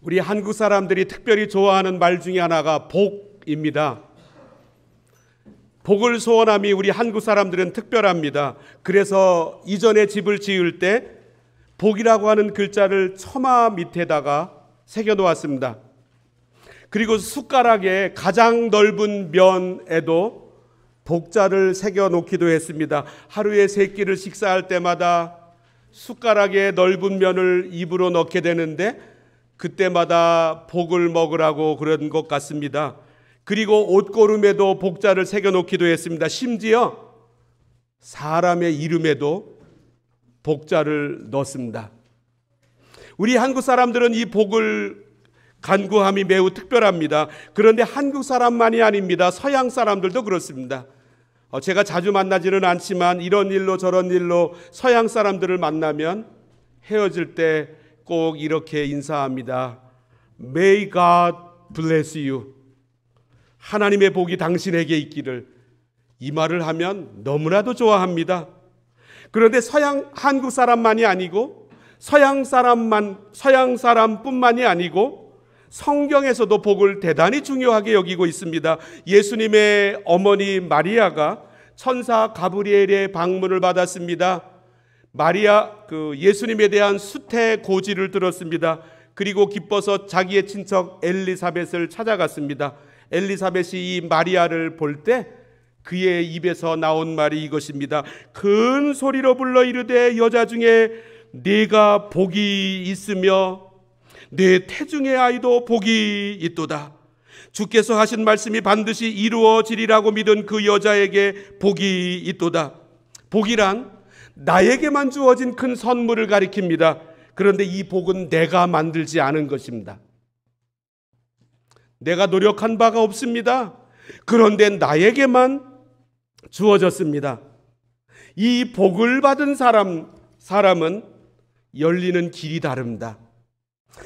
우리 한국 사람들이 특별히 좋아하는 말 중에 하나가 복입니다. 복을 소원함이 우리 한국 사람들은 특별합니다. 그래서 이전에 집을 지을 때 복이라고 하는 글자를 처마 밑에다가 새겨 놓았습니다. 그리고 숟가락에 가장 넓은 면에도 복자를 새겨 놓기도 했습니다. 하루에 3끼를 식사할 때마다 숟가락에 넓은 면을 입으로 넣게 되는데 그때마다 복을 먹으라고 그런 것 같습니다. 그리고 옷고름에도 복자를 새겨 놓기도 했습니다. 심지어 사람의 이름에도 복자를 넣습니다. 우리 한국 사람들은 이 복을 간구함이 매우 특별합니다. 그런데 한국 사람만이 아닙니다. 서양 사람들도 그렇습니다. 제가 자주 만나지는 않지만 이런 일로 저런 일로 서양 사람들을 만나면 헤어질 때 꼭 이렇게 인사합니다. May God bless you. 하나님의 복이 당신에게 있기를. 이 말을 하면 너무나도 좋아합니다. 그런데 한국 사람만이 아니고 서양 사람뿐만이 아니고 성경에서도 복을 대단히 중요하게 여기고 있습니다. 예수님의 어머니 마리아가 천사 가브리엘의 방문을 받았습니다. 예수님에 대한 수태 고지를 들었습니다. 그리고 기뻐서 자기의 친척 엘리사벳을 찾아갔습니다. 엘리사벳이 이 마리아를 볼 때 그의 입에서 나온 말이 이것입니다. 큰 소리로 불러 이르되 여자 중에 네가 복이 있으며 네 태중의 아이도 복이 있도다. 주께서 하신 말씀이 반드시 이루어지리라고 믿은 그 여자에게 복이 있도다. 복이란 나에게만 주어진 큰 선물을 가리킵니다. 그런데 이 복은 내가 만들지 않은 것입니다. 내가 노력한 바가 없습니다. 그런데 나에게만 주어졌습니다. 이 복을 받은 사람은 열리는 길이 다릅니다.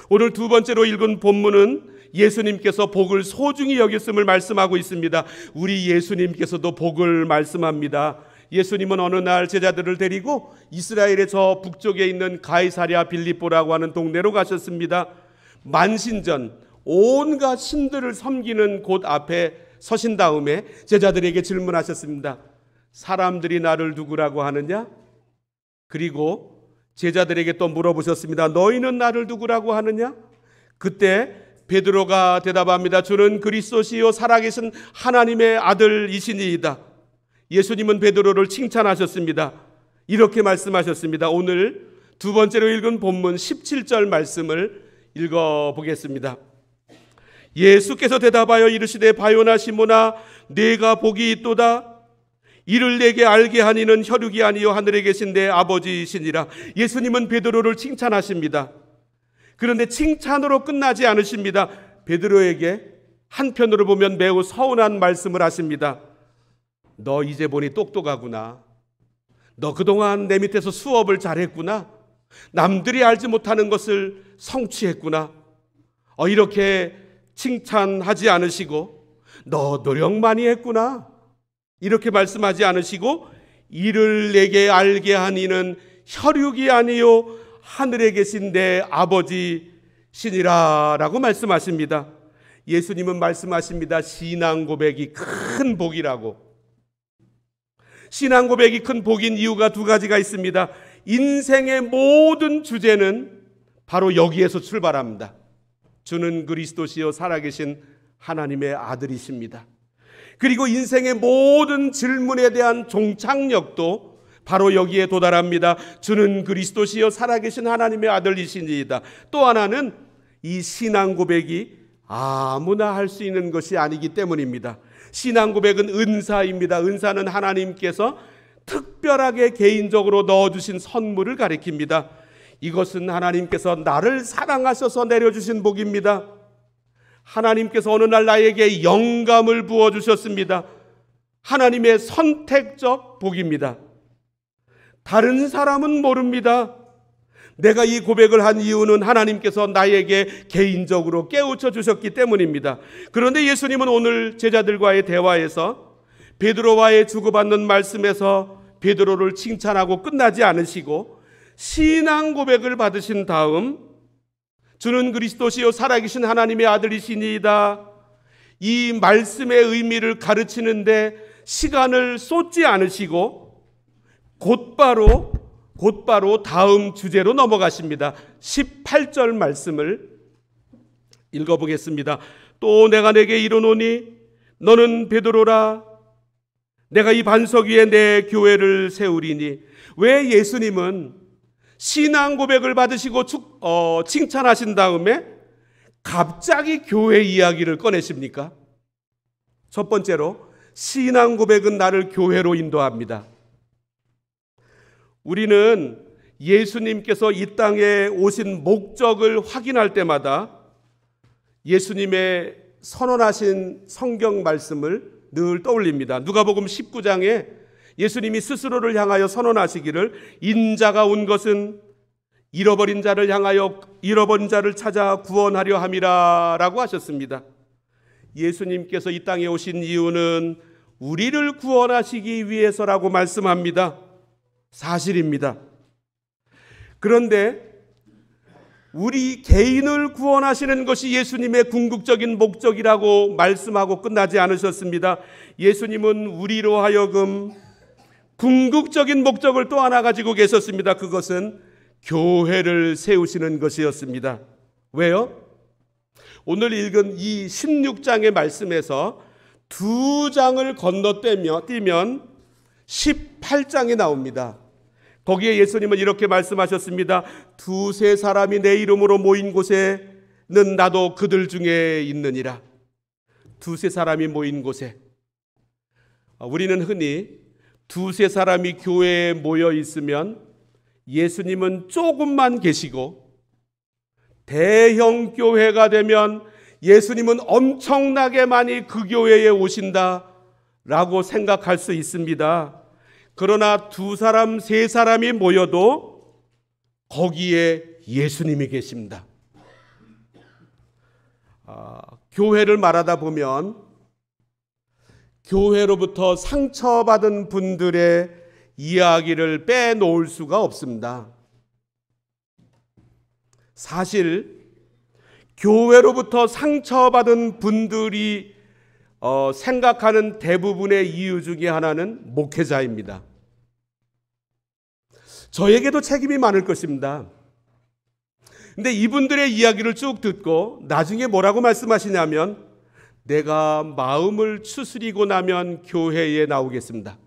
오늘 두 번째로 읽은 본문은 예수님께서 복을 소중히 여겼음을 말씀하고 있습니다. 우리 예수님께서도 복을 말씀합니다. 예수님은 어느 날 제자들을 데리고 이스라엘의 저 북쪽에 있는 가이사랴 빌립보라고 하는 동네로 가셨습니다. 만신전 온갖 신들을 섬기는 곳 앞에 서신 다음에 제자들에게 질문하셨습니다. 사람들이 나를 누구라고 하느냐? 그리고 제자들에게 또 물어보셨습니다. 너희는 나를 누구라고 하느냐? 그때 베드로가 대답합니다. 주는 그리스도시요 살아계신 하나님의 아들이시니이다. 예수님은 베드로를 칭찬하셨습니다. 이렇게 말씀하셨습니다. 오늘 두 번째로 읽은 본문 17절 말씀을 읽어보겠습니다. 예수께서 대답하여 이르시되 바요나 시모나 네가 복이 있도다. 이를 내게 알게 하니는 혈육이 아니요 하늘에 계신 내 아버지시니라. 예수님은 베드로를 칭찬하십니다. 그런데 칭찬으로 끝나지 않으십니다. 베드로에게 한편으로 보면 매우 서운한 말씀을 하십니다. 너 이제 보니 똑똑하구나. 너 그동안 내 밑에서 수업을 잘했구나. 남들이 알지 못하는 것을 성취했구나. 이렇게 칭찬하지 않으시고 너 노력 많이 했구나. 이렇게 말씀하지 않으시고 이를 내게 알게 하니는 혈육이 아니요 하늘에 계신 내 아버지시니라 라고 말씀하십니다. 예수님은 말씀하십니다. 신앙 고백이 큰 복이라고. 신앙 고백이 큰 복인 이유가 두 가지가 있습니다. 인생의 모든 주제는 바로 여기에서 출발합니다. 주는 그리스도시요 살아계신 하나님의 아들이십니다. 그리고 인생의 모든 질문에 대한 종착역도 바로 여기에 도달합니다. 주는 그리스도시요 살아계신 하나님의 아들이시니이다. 또 하나는 이 신앙 고백이 아무나 할 수 있는 것이 아니기 때문입니다. 신앙 고백은 은사입니다. 은사는 하나님께서 특별하게 개인적으로 넣어주신 선물을 가리킵니다. 이것은 하나님께서 나를 사랑하셔서 내려주신 복입니다. 하나님께서 어느 날 나에게 영감을 부어주셨습니다. 하나님의 선택적 복입니다. 다른 사람은 모릅니다. 내가 이 고백을 한 이유는 하나님께서 나에게 개인적으로 깨우쳐 주셨기 때문입니다. 그런데 예수님은 오늘 제자들과의 대화에서 베드로와의 주고받는 말씀에서 베드로를 칭찬하고 끝나지 않으시고 신앙 고백을 받으신 다음 주는 그리스도시요 살아계신 하나님의 아들이시니이다. 이 말씀의 의미를 가르치는데 시간을 쏟지 않으시고 곧바로 다음 주제로 넘어가십니다. 18절 말씀을 읽어보겠습니다. 또 내가 내게 이르노니 너는 베드로라. 내가 이 반석 위에 내 교회를 세우리니. 왜 예수님은 신앙 고백을 받으시고 칭찬하신 다음에 갑자기 교회 이야기를 꺼내십니까? 첫 번째로 신앙 고백은 나를 교회로 인도합니다. 우리는 예수님께서 이 땅에 오신 목적을 확인할 때마다 예수님의 선언하신 성경 말씀을 늘 떠올립니다. 누가복음 19장에 예수님이 스스로를 향하여 선언하시기를 인자가 온 것은 잃어버린 자를 향하여 잃어버린 자를 찾아 구원하려 함이라 라고 하셨습니다. 예수님께서 이 땅에 오신 이유는 우리를 구원하시기 위해서라고 말씀합니다. 사실입니다. 그런데 우리 개인을 구원하시는 것이 예수님의 궁극적인 목적이라고 말씀하고 끝나지 않으셨습니다. 예수님은 우리로 하여금 궁극적인 목적을 또 하나 가지고 계셨습니다. 그것은 교회를 세우시는 것이었습니다. 왜요? 오늘 읽은 이 16장의 말씀에서 두 장을 건너뛰면 18장이 나옵니다. 거기에 예수님은 이렇게 말씀하셨습니다. 두세 사람이 내 이름으로 모인 곳에는 나도 그들 중에 있느니라. 두세 사람이 모인 곳에, 우리는 흔히 두세 사람이 교회에 모여 있으면 예수님은 조금만 계시고, 대형 교회가 되면 예수님은 엄청나게 많이 그 교회에 오신다라고 생각할 수 있습니다. 그러나 두 사람, 세 사람이 모여도 거기에 예수님이 계십니다. 교회를 말하다 보면 교회로부터 상처받은 분들의 이야기를 빼놓을 수가 없습니다. 사실 교회로부터 상처받은 분들이 생각하는 대부분의 이유 중에 하나는 목회자입니다. 저에게도 책임이 많을 것입니다. 근데 이분들의 이야기를 쭉 듣고 나중에 뭐라고 말씀하시냐면, 내가 마음을 추스리고 나면 교회에 나오겠습니다.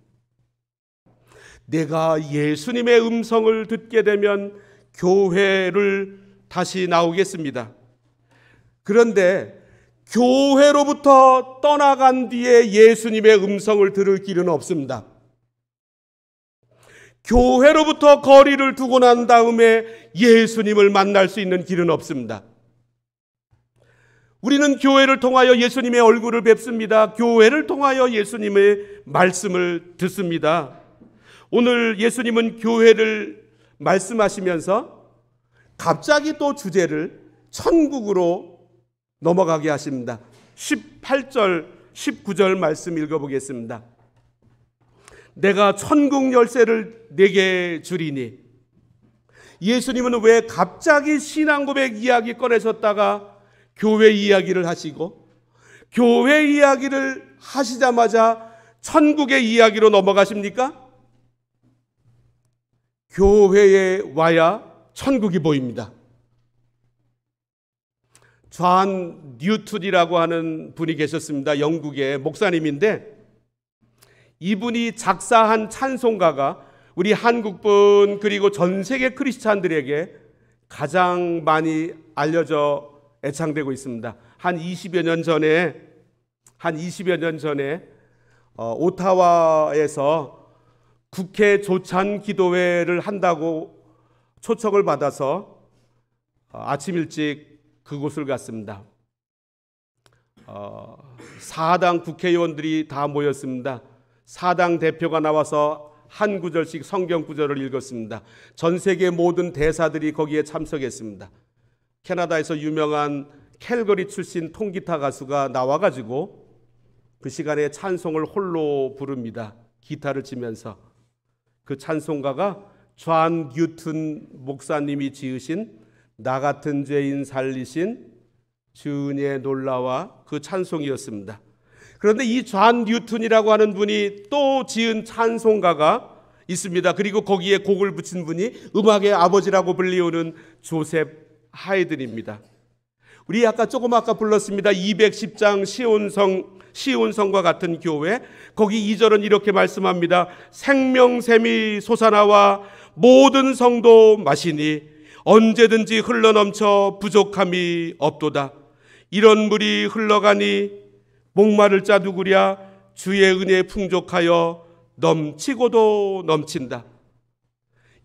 내가 예수님의 음성을 듣게 되면 교회를 다시 나오겠습니다. 그런데 교회로부터 떠나간 뒤에 예수님의 음성을 들을 길은 없습니다. 교회로부터 거리를 두고 난 다음에 예수님을 만날 수 있는 길은 없습니다. 우리는 교회를 통하여 예수님의 얼굴을 뵙습니다. 교회를 통하여 예수님의 말씀을 듣습니다. 오늘 예수님은 교회를 말씀하시면서 갑자기 또 주제를 천국으로 넘어가게 하십니다. 18절, 19절 말씀 읽어보겠습니다. 내가 천국 열쇠를 내게 주리니. 예수님은 왜 갑자기 신앙 고백 이야기 꺼내셨다가 교회 이야기를 하시고, 교회 이야기를 하시자마자 천국의 이야기로 넘어가십니까? 교회에 와야 천국이 보입니다. 존 뉴튼이라고 하는 분이 계셨습니다. 영국의 목사님인데, 이분이 작사한 찬송가가 우리 한국분 그리고 전 세계 크리스찬들에게 가장 많이 알려져 애창되고 있습니다. 한 20여 년 전에 오타와에서 국회 조찬 기도회를 한다고 초청을 받아서 아침 일찍 그곳을 갔습니다. 사당 국회의원들이 다 모였습니다. 사당 대표가 나와서 한 구절씩 성경 구절을 읽었습니다. 전 세계 모든 대사들이 거기에 참석했습니다. 캐나다에서 유명한 캘거리 출신 통기타 가수가 나와가지고 그 시간에 찬송을 홀로 부릅니다. 기타를 치면서. 그 찬송가가 존 뉴튼 목사님이 지으신 나 같은 죄인 살리신 주 은혜의 놀라와 그 찬송이었습니다. 그런데 이 존 뉴턴이라고 하는 분이 또 지은 찬송가가 있습니다. 그리고 거기에 곡을 붙인 분이 음악의 아버지라고 불리우는 조셉 하이든입니다. 우리 아까 불렀습니다. 210장 시온성과 같은 교회, 거기 2절은 이렇게 말씀합니다. 생명샘이 솟아나와 모든 성도 마시니 언제든지 흘러넘쳐 부족함이 없도다. 이런 물이 흘러가니 목마를 자 누구랴. 주의 은혜 풍족하여 넘치고도 넘친다.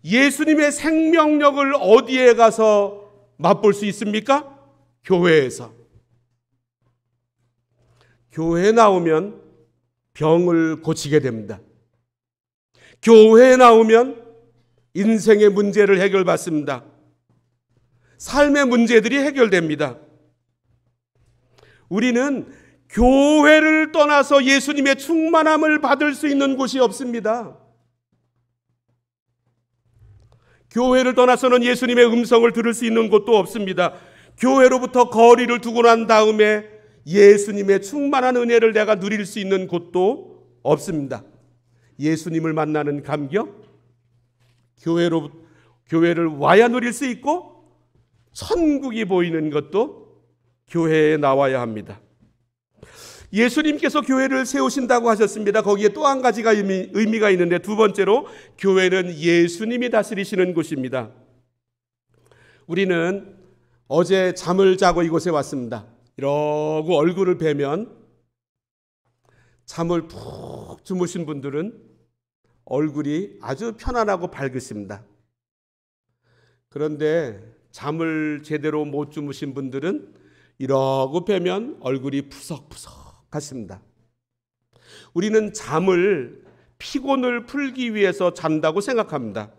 예수님의 생명력을 어디에 가서 맛볼 수 있습니까? 교회에서. 교회에 나오면 병을 고치게 됩니다. 교회에 나오면 인생의 문제를 해결받습니다. 삶의 문제들이 해결됩니다. 우리는 교회를 떠나서 예수님의 충만함을 받을 수 있는 곳이 없습니다. 교회를 떠나서는 예수님의 음성을 들을 수 있는 곳도 없습니다. 교회로부터 거리를 두고 난 다음에 예수님의 충만한 은혜를 내가 누릴 수 있는 곳도 없습니다. 예수님을 만나는 감격, 교회를 와야 누릴 수 있고 천국이 보이는 것도 교회에 나와야 합니다. 예수님께서 교회를 세우신다고 하셨습니다. 거기에 또 한 가지가 의미가 있는데, 두 번째로 교회는 예수님이 다스리시는 곳입니다. 우리는 어제 잠을 자고 이곳에 왔습니다. 이러고 얼굴을 베면 잠을 푹 주무신 분들은 얼굴이 아주 편안하고 밝으십니다. 그런데 잠을 제대로 못 주무신 분들은 이러고 빼면 얼굴이 푸석푸석하십니다. 우리는 잠을 피곤을 풀기 위해서 잔다고 생각합니다.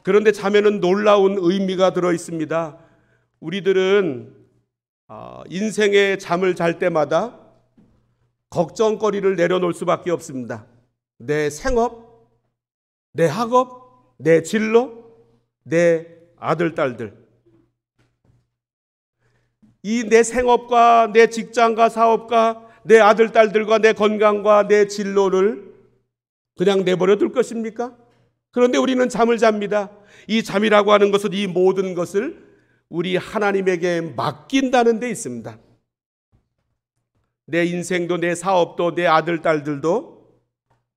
그런데 잠에는 놀라운 의미가 들어 있습니다. 우리들은 인생의 잠을 잘 때마다 걱정거리를 내려놓을 수밖에 없습니다. 내 생업, 내 학업, 내 진로, 내 아들, 딸들. 이 내 생업과 내 직장과 사업과 내 아들, 딸들과 내 건강과 내 진로를 그냥 내버려 둘 것입니까? 그런데 우리는 잠을 잡니다. 이 잠이라고 하는 것은 이 모든 것을 우리 하나님에게 맡긴다는 데 있습니다. 내 인생도 내 사업도 내 아들, 딸들도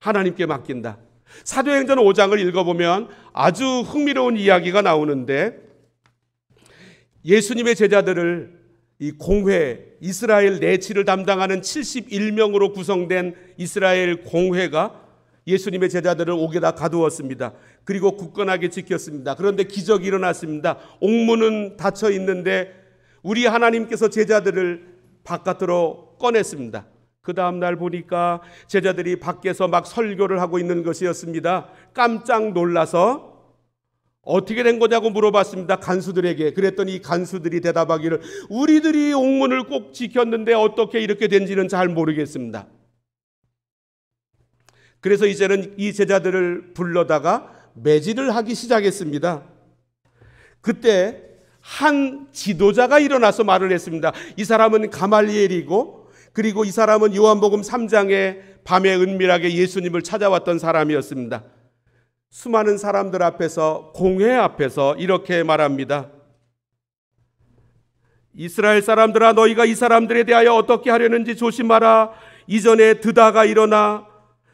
하나님께 맡긴다. 사도행전 5장을 읽어보면 아주 흥미로운 이야기가 나오는데, 예수님의 제자들을 이 공회, 이스라엘 내치를 담당하는 71명으로 구성된 이스라엘 공회가 예수님의 제자들을 옥에다 가두었습니다. 그리고 굳건하게 지켰습니다. 그런데 기적이 일어났습니다. 옥문은 닫혀 있는데 우리 하나님께서 제자들을 바깥으로 꺼냈습니다. 그 다음 날 보니까 제자들이 밖에서 막 설교를 하고 있는 것이었습니다. 깜짝 놀라서 어떻게 된 거냐고 물어봤습니다. 간수들에게. 그랬더니 이 간수들이 대답하기를, 우리들이 옥문을 꼭 지켰는데 어떻게 이렇게 된지는 잘 모르겠습니다. 그래서 이제는 이 제자들을 불러다가 매질을 하기 시작했습니다. 그때 한 지도자가 일어나서 말을 했습니다. 이 사람은 가말리엘이고, 그리고 이 사람은 요한복음 3장에 밤에 은밀하게 예수님을 찾아왔던 사람이었습니다. 수많은 사람들 앞에서, 공회 앞에서 이렇게 말합니다. 이스라엘 사람들아, 너희가 이 사람들에 대하여 어떻게 하려는지 조심하라. 이전에 드다가 일어나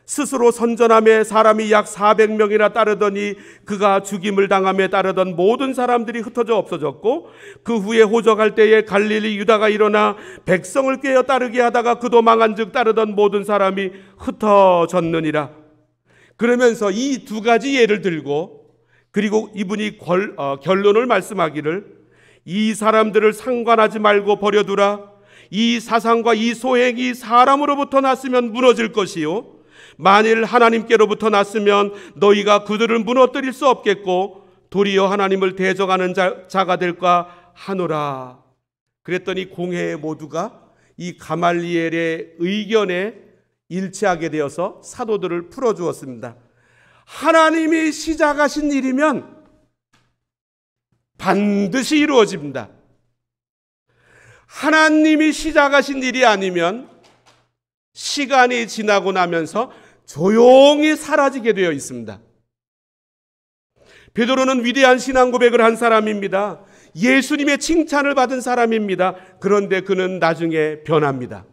스스로 선전함에 사람이 약 400명이나 따르더니 그가 죽임을 당함에 따르던 모든 사람들이 흩어져 없어졌고, 그 후에 호적할 때에 갈릴리 유다가 일어나 백성을 꾀어 따르게 하다가 그도 망한즉 따르던 모든 사람이 흩어졌느니라. 그러면서 이 두 가지 예를 들고, 그리고 이분이 결론을 말씀하기를, 이 사람들을 상관하지 말고 버려두라. 이 사상과 이 소행이 사람으로부터 났으면 무너질 것이요, 만일 하나님께로부터 났으면 너희가 그들을 무너뜨릴 수 없겠고 도리어 하나님을 대적하는 자가 될까 하노라. 그랬더니 공회 모두가 이 가말리엘의 의견에 일치하게 되어서 사도들을 풀어주었습니다. 하나님이 시작하신 일이면 반드시 이루어집니다. 하나님이 시작하신 일이 아니면 시간이 지나고 나면서 조용히 사라지게 되어 있습니다. 베드로는 위대한 신앙 고백을 한 사람입니다. 예수님의 칭찬을 받은 사람입니다. 그런데 그는 나중에 변합니다.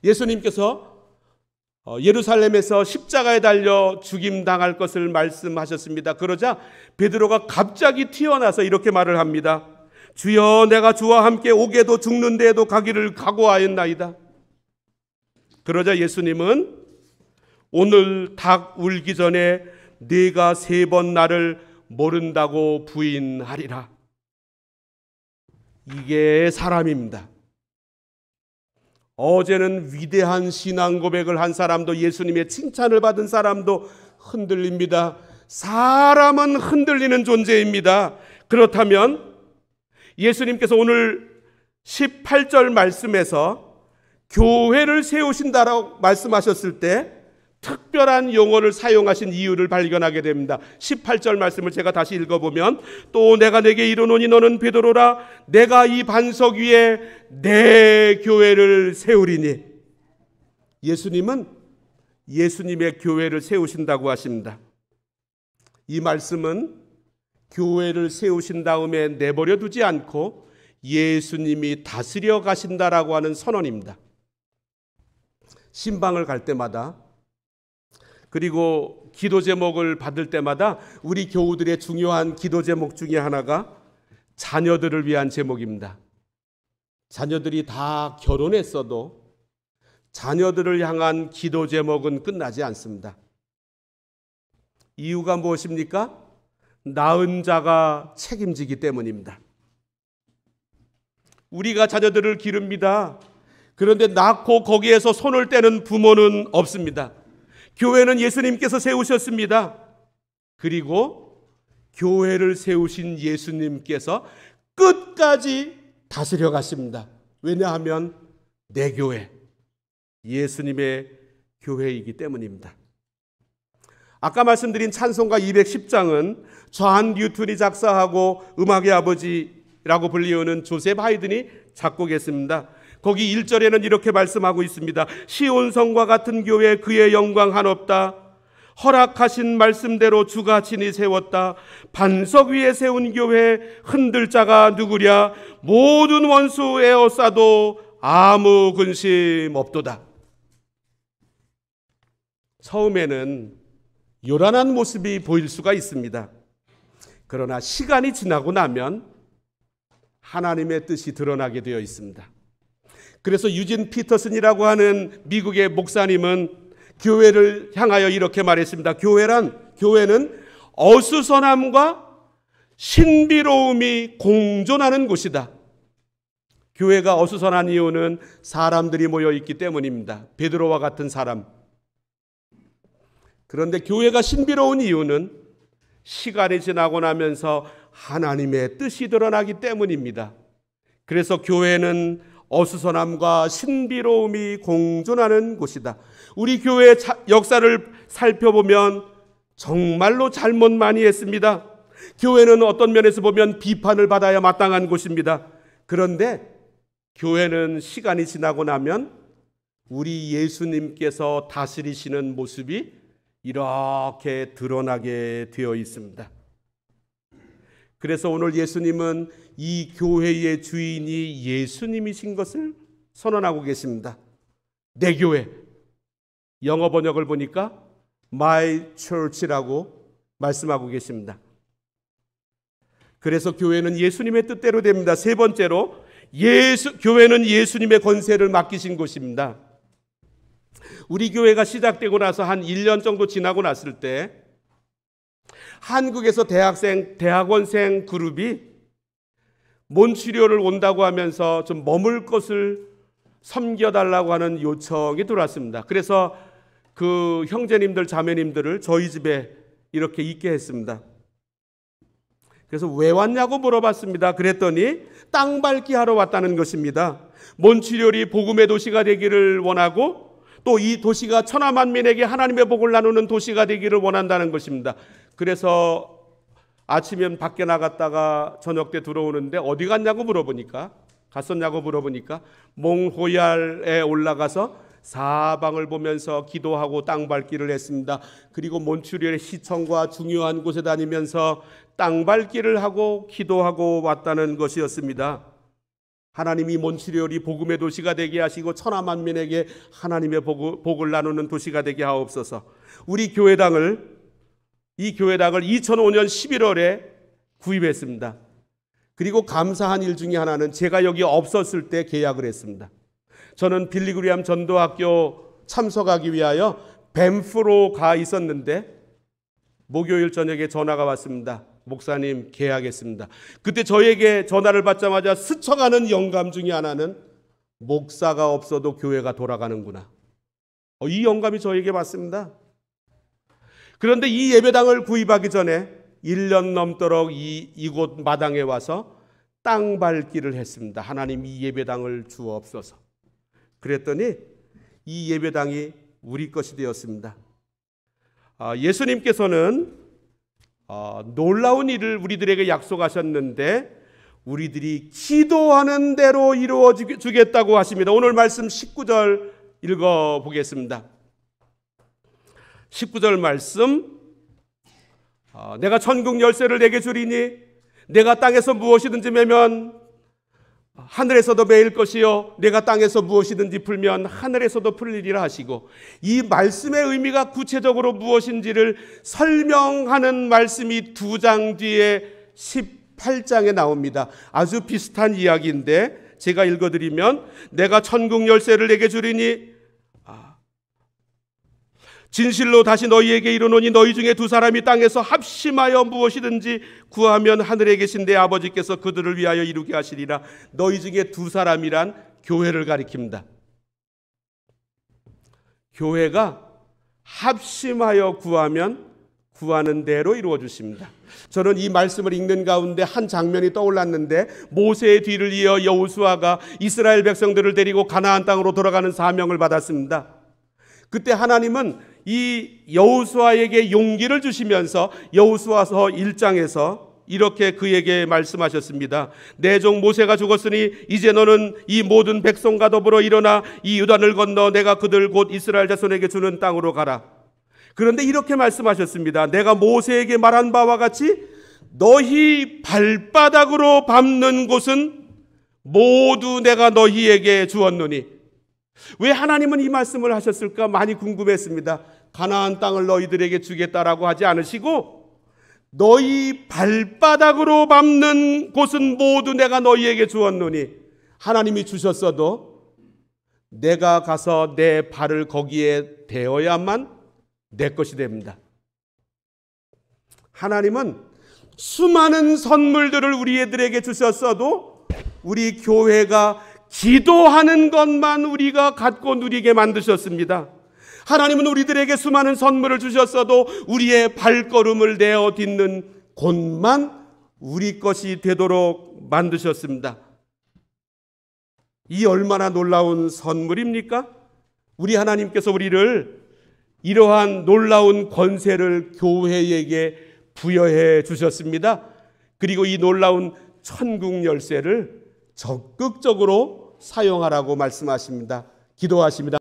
예수님께서 예루살렘에서 십자가에 달려 죽임당할 것을 말씀하셨습니다. 그러자 베드로가 갑자기 튀어나서 이렇게 말을 합니다. 주여, 내가 주와 함께 오게도 죽는 데에도 가기를 각오하였나이다. 그러자 예수님은 오늘 닭 울기 전에 네가 3번 나를 모른다고 부인하리라. 이게 사람입니다. 어제는 위대한 신앙 고백을 한 사람도, 예수님의 칭찬을 받은 사람도 흔들립니다. 사람은 흔들리는 존재입니다. 그렇다면 예수님께서 오늘 18절 말씀에서 교회를 세우신다라고 말씀하셨을 때 특별한 용어를 사용하신 이유를 발견하게 됩니다. 18절 말씀을 제가 다시 읽어보면, 또 내가 내게 이르노니 너는 베드로라, 내가 이 반석 위에 내 교회를 세우리니. 예수님은 예수님의 교회를 세우신다고 하십니다. 이 말씀은 교회를 세우신 다음에 내버려 두지 않고 예수님이 다스려 가신다라고 하는 선언입니다. 신방을 갈 때마다, 그리고 기도 제목을 받을 때마다 우리 교우들의 중요한 기도 제목 중에 하나가 자녀들을 위한 제목입니다. 자녀들이 다 결혼했어도 자녀들을 향한 기도 제목은 끝나지 않습니다. 이유가 무엇입니까? 낳은 자가 책임지기 때문입니다. 우리가 자녀들을 기릅니다. 그런데 낳고 거기에서 손을 떼는 부모는 없습니다. 교회는 예수님께서 세우셨습니다. 그리고 교회를 세우신 예수님께서 끝까지 다스려 가십니다. 왜냐하면 내 교회, 예수님의 교회이기 때문입니다. 아까 말씀드린 찬송가 210장은 존 뉴턴이 작사하고 음악의 아버지라고 불리우는 조셉 하이든이 작곡했습니다. 거기 1절에는 이렇게 말씀하고 있습니다. 시온성과 같은 교회 그의 영광 한없다. 허락하신 말씀대로 주가 친히 세웠다. 반석 위에 세운 교회 흔들 자가 누구랴. 모든 원수 에워싸도 아무 근심 없도다. 처음에는 요란한 모습이 보일 수가 있습니다. 그러나 시간이 지나고 나면 하나님의 뜻이 드러나게 되어 있습니다. 그래서 유진 피터슨이라고 하는 미국의 목사님은 교회를 향하여 이렇게 말했습니다. 교회는 어수선함과 신비로움이 공존하는 곳이다. 교회가 어수선한 이유는 사람들이 모여 있기 때문입니다. 베드로와 같은 사람. 그런데 교회가 신비로운 이유는 시간이 지나고 나면서 하나님의 뜻이 드러나기 때문입니다. 그래서 교회는 어수선함과 신비로움이 공존하는 곳이다. 우리 교회의 역사를 살펴보면 정말로 잘못 많이 했습니다. 교회는 어떤 면에서 보면 비판을 받아야 마땅한 곳입니다. 그런데 교회는 시간이 지나고 나면 우리 예수님께서 다스리시는 모습이 이렇게 드러나게 되어 있습니다. 그래서 오늘 예수님은 이 교회의 주인이 예수님이신 것을 선언하고 계십니다. 내 교회. 영어 번역을 보니까 My Church라고 말씀하고 계십니다. 그래서 교회는 예수님의 뜻대로 됩니다. 세 번째로 교회는 예수님의 권세를 맡기신 곳입니다. 우리 교회가 시작되고 나서 한 1년 정도 지나고 났을 때 한국에서 대학원생 그룹이 몬트리올을 온다고 하면서 좀 머물 것을 섬겨달라고 하는 요청이 들어왔습니다. 그래서 그 형제님들, 자매님들을 저희 집에 이렇게 있게 했습니다. 그래서 왜 왔냐고 물어봤습니다. 그랬더니 땅 밟기 하러 왔다는 것입니다. 몬트리올이 복음의 도시가 되기를 원하고 또 이 도시가 천하 만민에게 하나님의 복을 나누는 도시가 되기를 원한다는 것입니다. 그래서 아침엔 밖에 나갔다가 저녁 때 들어오는데 어디 갔냐고 물어보니까 몽호얄에 올라가서 사방을 보면서 기도하고 땅밟기를 했습니다. 그리고 몬트리올의 시청과 중요한 곳에 다니면서 땅밟기를 하고 기도하고 왔다는 것이었습니다. 하나님이 몬트리올이 복음의 도시가 되게 하시고 천하만민에게 하나님의 복을 나누는 도시가 되게 하옵소서. 우리 교회당을 2005년 11월에 구입했습니다. 그리고 감사한 일 중에 하나는 제가 여기 없었을 때 계약을 했습니다. 저는 빌리그리암 전도학교 참석하기 위하여 밴프로 가 있었는데 목요일 저녁에 전화가 왔습니다. 목사님 계약했습니다. 그때 저에게 전화를 받자마자 스쳐가는 영감 중에 하나는 목사가 없어도 교회가 돌아가는구나. 이 영감이 저에게 왔습니다. 그런데 이 예배당을 구입하기 전에 1년 넘도록 이곳 마당에 와서 땅 밟기를 했습니다. 하나님 이 예배당을 주옵소서. 그랬더니 이 예배당이 우리 것이 되었습니다. 예수님께서는 놀라운 일을 우리들에게 약속하셨는데 우리들이 기도하는 대로 이루어 주겠다고 하십니다. 오늘 말씀 19절 읽어보겠습니다. 19절 말씀, 내가 천국 열쇠를 내게 주리니 내가 땅에서 무엇이든지 매면 하늘에서도 매일 것이요 내가 땅에서 무엇이든지 풀면 하늘에서도 풀리리라 하시고, 이 말씀의 의미가 구체적으로 무엇인지를 설명하는 말씀이 2장 뒤에 18장에 나옵니다. 아주 비슷한 이야기인데 제가 읽어드리면, 내가 천국 열쇠를 내게 주리니 진실로 다시 너희에게 이르노니 너희 중에 2사람이 땅에서 합심하여 무엇이든지 구하면 하늘에 계신 내 아버지께서 그들을 위하여 이루게 하시리라. 너희 중에 2사람이란 교회를 가리킵니다. 교회가 합심하여 구하면 구하는 대로 이루어 주십니다. 저는 이 말씀을 읽는 가운데 한 장면이 떠올랐는데, 모세의 뒤를 이어 여호수아가 이스라엘 백성들을 데리고 가나안 땅으로 돌아가는 사명을 받았습니다. 그때 하나님은 이 여호수아에게 용기를 주시면서 여호수아서 1장에서 이렇게 그에게 말씀하셨습니다. 내 종 모세가 죽었으니 이제 너는 이 모든 백성과 더불어 일어나 이 요단을 건너 내가 그들 곧 이스라엘 자손에게 주는 땅으로 가라. 그런데 이렇게 말씀하셨습니다. 내가 모세에게 말한 바와 같이 너희 발바닥으로 밟는 곳은 모두 내가 너희에게 주었노니. 왜 하나님은 이 말씀을 하셨을까 많이 궁금했습니다. 가나안 땅을 너희들에게 주겠다라고 하지 않으시고 너희 발바닥으로 밟는 곳은 모두 내가 너희에게 주었노니, 하나님이 주셨어도 내가 가서 내 발을 거기에 대어야만 내 것이 됩니다. 하나님은 수많은 선물들을 우리들에게 주셨어도 우리 교회가 기도하는 것만 우리가 갖고 누리게 만드셨습니다. 하나님은 우리들에게 수많은 선물을 주셨어도 우리의 발걸음을 내어 딛는 곳만 우리 것이 되도록 만드셨습니다. 이 얼마나 놀라운 선물입니까? 우리 하나님께서 우리를 이러한 놀라운 권세를 교회에게 부여해 주셨습니다. 그리고 이 놀라운 천국 열쇠를 적극적으로 사용하라고 말씀하십니다. 기도하십니다.